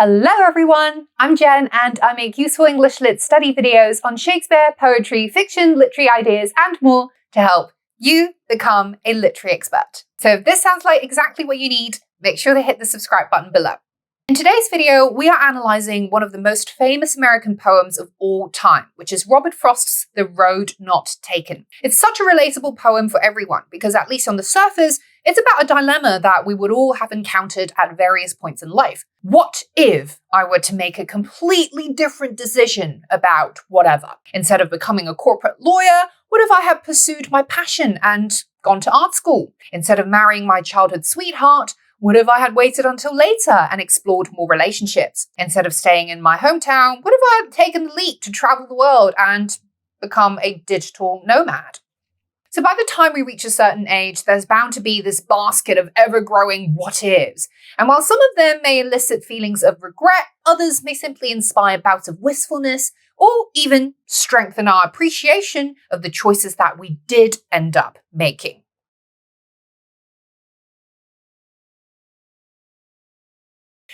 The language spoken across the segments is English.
Hello everyone, I'm Jen and I make useful English Lit study videos on Shakespeare, poetry, fiction, literary ideas and more to help you become a literary expert. So if this sounds like exactly what you need, make sure to hit the subscribe button below. In today's video, we are analysing one of the most famous American poems of all time, which is Robert Frost's The Road Not Taken. It's such a relatable poem for everyone because, at least on the surface, it's about a dilemma that we would all have encountered at various points in life. What if I were to make a completely different decision about whatever? Instead of becoming a corporate lawyer, what if I had pursued my passion and gone to art school? Instead of marrying my childhood sweetheart, what if I had waited until later and explored more relationships? Instead of staying in my hometown, what if I had taken the leap to travel the world and become a digital nomad? So by the time we reach a certain age, there's bound to be this basket of ever-growing what-ifs. And while some of them may elicit feelings of regret, others may simply inspire bouts of wistfulness or even strengthen our appreciation of the choices that we did end up making.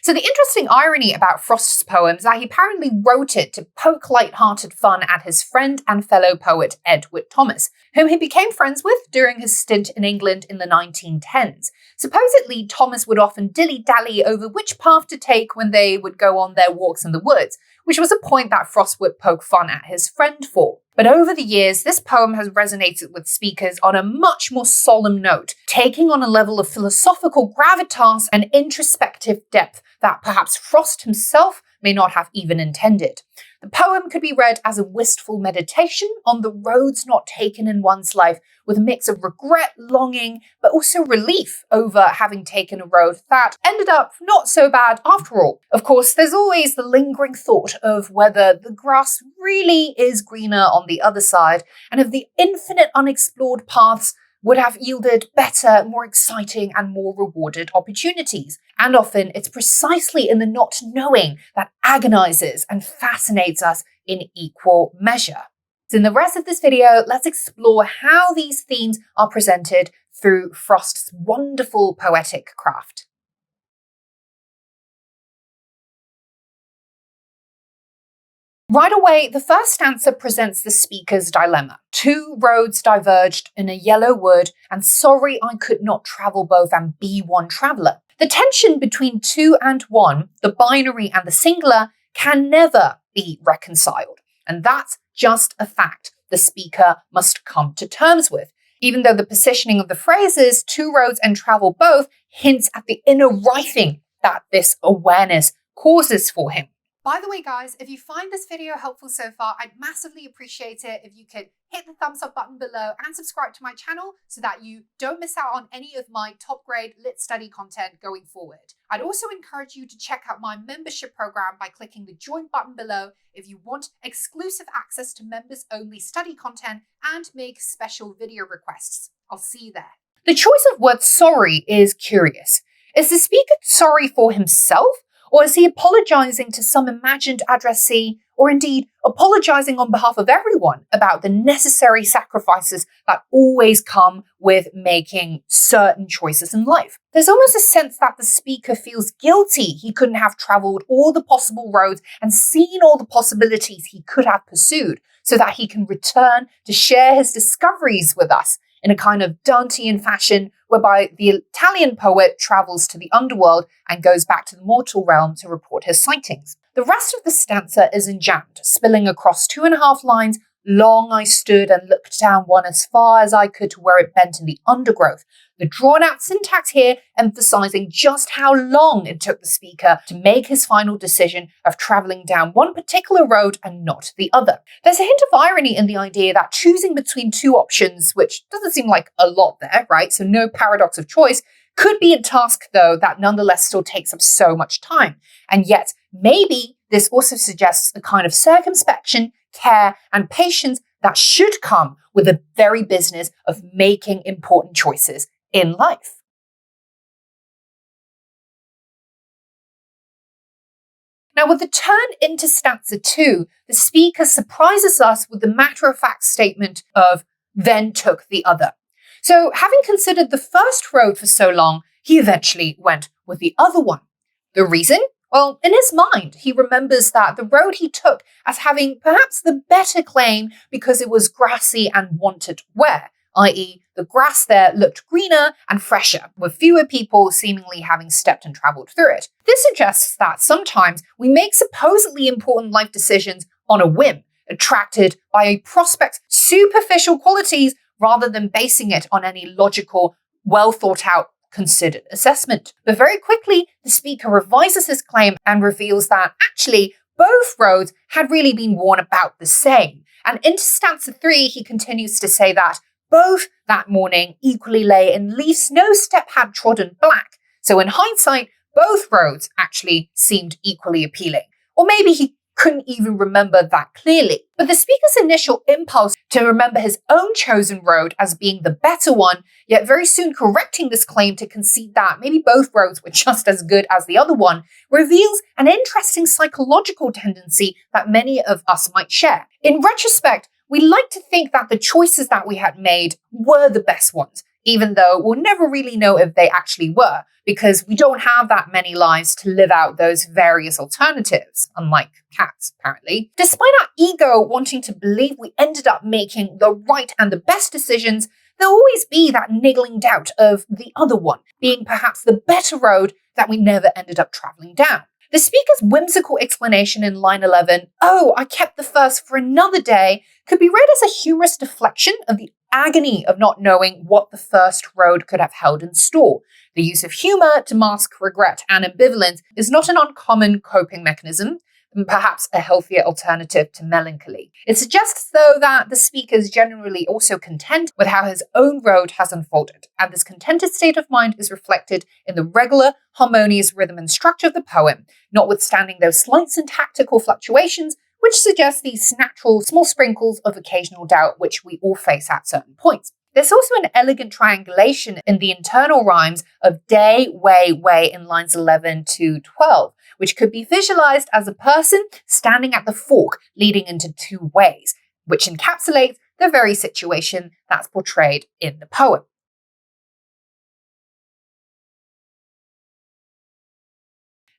So the interesting irony about Frost's poem is that he apparently wrote it to poke light-hearted fun at his friend and fellow poet Edward Thomas, whom he became friends with during his stint in England in the 1910s. Supposedly, Thomas would often dilly-dally over which path to take when they would go on their walks in the woods, which was a point that Frost would poke fun at his friend for. But over the years, this poem has resonated with speakers on a much more solemn note, taking on a level of philosophical gravitas and introspective depth that perhaps Frost himself may not have even intended. The poem could be read as a wistful meditation on the roads not taken in one's life, with a mix of regret, longing, but also relief over having taken a road that ended up not so bad after all. Of course, there's always the lingering thought of whether the grass really is greener on the other side, and if the infinite unexplored paths would have yielded better, more exciting, and more rewarded opportunities. And often, it's precisely in the not knowing that agonizes and fascinates us in equal measure. So in the rest of this video, let's explore how these themes are presented through Frost's wonderful poetic craft. Right away, the first stanza presents the speaker's dilemma. Two roads diverged in a yellow wood, and sorry I could not travel both and be one traveller. The tension between two and one, the binary and the singular, can never be reconciled. And that's just a fact the speaker must come to terms with. Even though the positioning of the phrases, two roads and travel both, hints at the inner writhing that this awareness causes for him. By the way, guys, if you find this video helpful so far, I'd massively appreciate it if you could hit the thumbs up button below and subscribe to my channel so that you don't miss out on any of my top grade lit study content going forward. I'd also encourage you to check out my membership program by clicking the join button below if you want exclusive access to members only study content and make special video requests. I'll see you there. The choice of word sorry is curious. Is the speaker sorry for himself? Or is he apologising to some imagined addressee, or indeed apologising on behalf of everyone about the necessary sacrifices that always come with making certain choices in life? There's almost a sense that the speaker feels guilty he couldn't have travelled all the possible roads and seen all the possibilities he could have pursued, so that he can return to share his discoveries with us in a kind of Dantean fashion, whereby the Italian poet travels to the underworld and goes back to the mortal realm to report his sightings. The rest of the stanza is enjambed, spilling across 2.5 lines. Long I stood and looked down one as far as I could to where it bent in the undergrowth. The drawn-out syntax here emphasizing just how long it took the speaker to make his final decision of traveling down one particular road and not the other. There's a hint of irony in the idea that choosing between two options, which doesn't seem like a lot there, right? So no paradox of choice, could be a task, though, that nonetheless still takes up so much time. And yet, maybe this also suggests a kind of circumspection, care, and patience that should come with the very business of making important choices in life. Now, with the turn into stanza 2, the speaker surprises us with the matter-of-fact statement of then took the other. So, having considered the first road for so long, he eventually went with the other one. The reason? Well, in his mind, he remembers that the road he took as having perhaps the better claim because it was grassy and wanted wear, i.e., the grass there looked greener and fresher, with fewer people seemingly having stepped and travelled through it. This suggests that sometimes we make supposedly important life decisions on a whim, attracted by a prospect's superficial qualities rather than basing it on any logical, well thought out, considered assessment. But very quickly, the speaker revises his claim and reveals that actually both roads had really been worn about the same. And into stanza 3, he continues to say that both that morning equally lay in leaves no step had trodden black. So in hindsight, both roads actually seemed equally appealing. Or maybe he couldn't even remember that clearly. But the speaker's initial impulse to remember his own chosen road as being the better one, yet very soon correcting this claim to concede that maybe both roads were just as good as the other one, reveals an interesting psychological tendency that many of us might share. In retrospect, we like to think that the choices that we had made were the best ones, even though we'll never really know if they actually were, because we don't have that many lives to live out those various alternatives, unlike cats, apparently. Despite our ego wanting to believe we ended up making the right and the best decisions, there'll always be that niggling doubt of the other one being perhaps the better road that we never ended up traveling down. The speaker's whimsical explanation in line 11, "Oh, I kept the first for another day," could be read as a humorous deflection of the agony of not knowing what the first road could have held in store. The use of humor to mask regret and ambivalence is not an uncommon coping mechanism, and perhaps a healthier alternative to melancholy. It suggests, though, that the speaker is generally also content with how his own road has unfolded, and this contented state of mind is reflected in the regular, harmonious rhythm and structure of the poem, notwithstanding those slight syntactical fluctuations which suggest these natural small sprinkles of occasional doubt which we all face at certain points. There's also an elegant triangulation in the internal rhymes of day, way in lines 11 to 12, which could be visualized as a person standing at the fork leading into two ways, which encapsulates the very situation that's portrayed in the poem.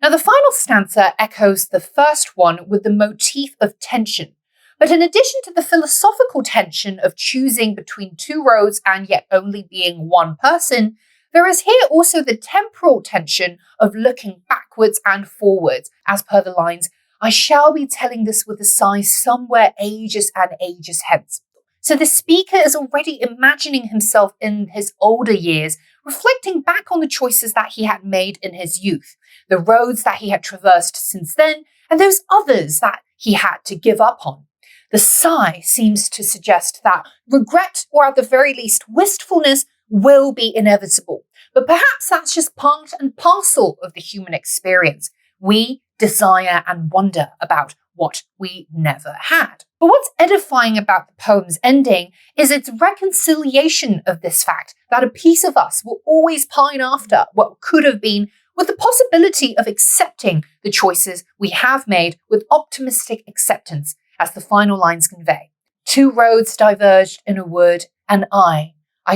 Now, the final stanza echoes the first one with the motif of tension. But in addition to the philosophical tension of choosing between two roads and yet only being one person, there is here also the temporal tension of looking backwards and forwards, as per the lines, "I shall be telling this with a sigh somewhere ages and ages hence." So the speaker is already imagining himself in his older years, reflecting back on the choices that he had made in his youth, the roads that he had traversed since then, and those others that he had to give up on. The sigh seems to suggest that regret, or at the very least wistfulness, will be inevitable. But perhaps that's just part and parcel of the human experience. We desire and wonder about what we never had. But what's edifying about the poem's ending is its reconciliation of this fact that a piece of us will always pine after what could have been, with the possibility of accepting the choices we have made with optimistic acceptance, as the final lines convey. "Two roads diverged in a wood, and I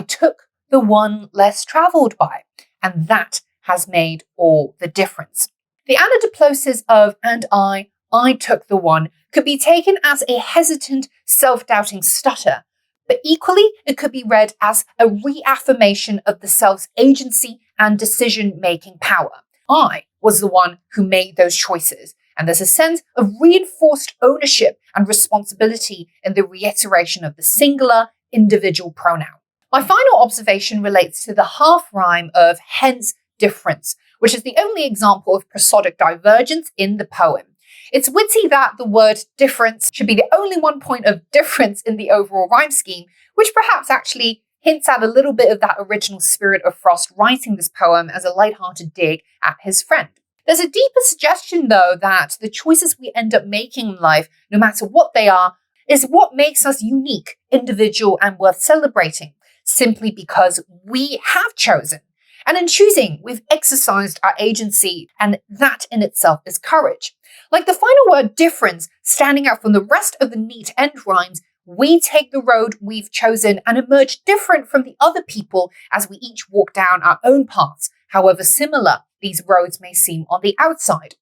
took the one less travelled by, and that has made all the difference." The anadiploses of "and I took the one" could be taken as a hesitant, self-doubting stutter, but equally it could be read as a reaffirmation of the self's agency and decision-making power. I was the one who made those choices, and there's a sense of reinforced ownership and responsibility in the reiteration of the singular individual pronoun. My final observation relates to the half rhyme of "hence difference," which is the only example of prosodic divergence in the poem. It's witty that the word difference should be the only one point of difference in the overall rhyme scheme, which perhaps actually hints at a little bit of that original spirit of Frost writing this poem as a light-hearted dig at his friend. There's a deeper suggestion, though, that the choices we end up making in life, no matter what they are, is what makes us unique, individual, and worth celebrating, simply because we have chosen. And in choosing, we've exercised our agency, and that in itself is courage. Like the final word difference, standing out from the rest of the neat end rhymes, we take the road we've chosen and emerge different from the other people as we each walk down our own paths, however similar these roads may seem on the outside.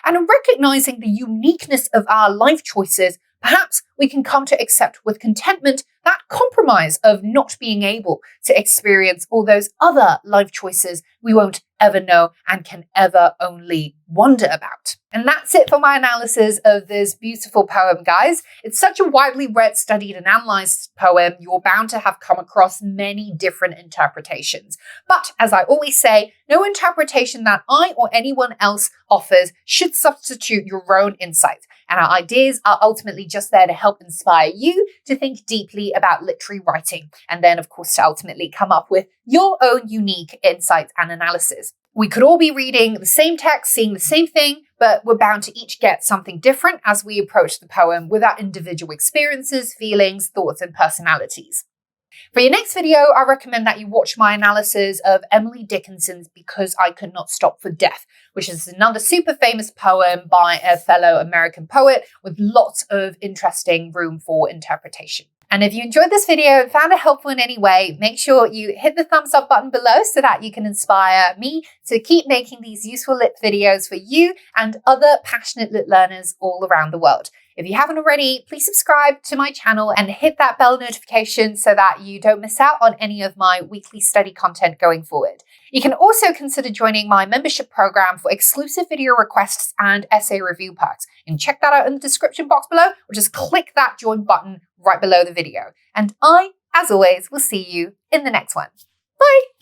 And in recognizing the uniqueness of our life choices, perhaps we can come to accept with contentment that compromise of not being able to experience all those other life choices we won't ever know and can ever only wonder about. And that's it for my analysis of this beautiful poem, guys. It's such a widely read, studied, and analysed poem, you're bound to have come across many different interpretations. But as I always say, no interpretation that I or anyone else offers should substitute your own insights. And our ideas are ultimately just there to help inspire you to think deeply about literary writing. And then, of course, to ultimately come up with your own unique insights and analysis. We could all be reading the same text, seeing the same thing, but we're bound to each get something different as we approach the poem with our individual experiences, feelings, thoughts, and personalities. For your next video, I recommend that you watch my analysis of Emily Dickinson's Because I Could Not Stop for Death, which is another super famous poem by a fellow American poet with lots of interesting room for interpretation. And if you enjoyed this video and found it helpful in any way, make sure you hit the thumbs up button below so that you can inspire me to keep making these useful lit videos for you and other passionate lit learners all around the world. If you haven't already, please subscribe to my channel and hit that bell notification so that you don't miss out on any of my weekly study content going forward. You can also consider joining my membership program for exclusive video requests and essay review perks. And check that out in the description box below, or just click that join button right below the video. And I, as always, will see you in the next one. Bye!